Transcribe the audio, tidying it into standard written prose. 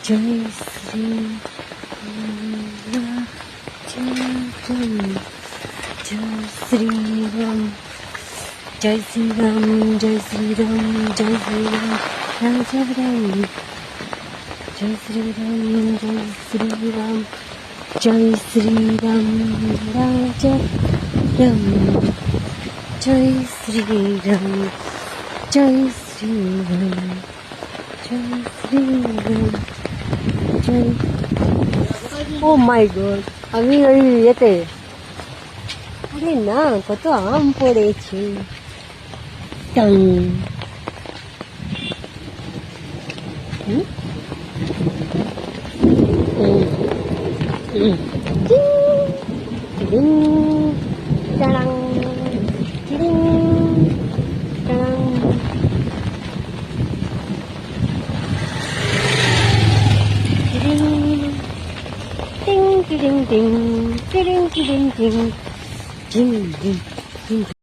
জয় শ্রী রাম, জয় শ্রীরাম, জয় শ্রীরাম, জয় শ্রীরাম, জয় শ্রীরাম, রাজা রাম, জয় শ্রীরাম, জয় শ্রীরাম, জয় শ্রীরাম, রাজা রাম, জয় শ্রীরাম, জয় শ্রীরাম, জয় শ্রীরাম, জয়। ও মাই গড, আমি ওই ইয়েতে, আরে না, কত আম পড়েছে। Tongue ding ding ding ding ding ding ding ding ding ding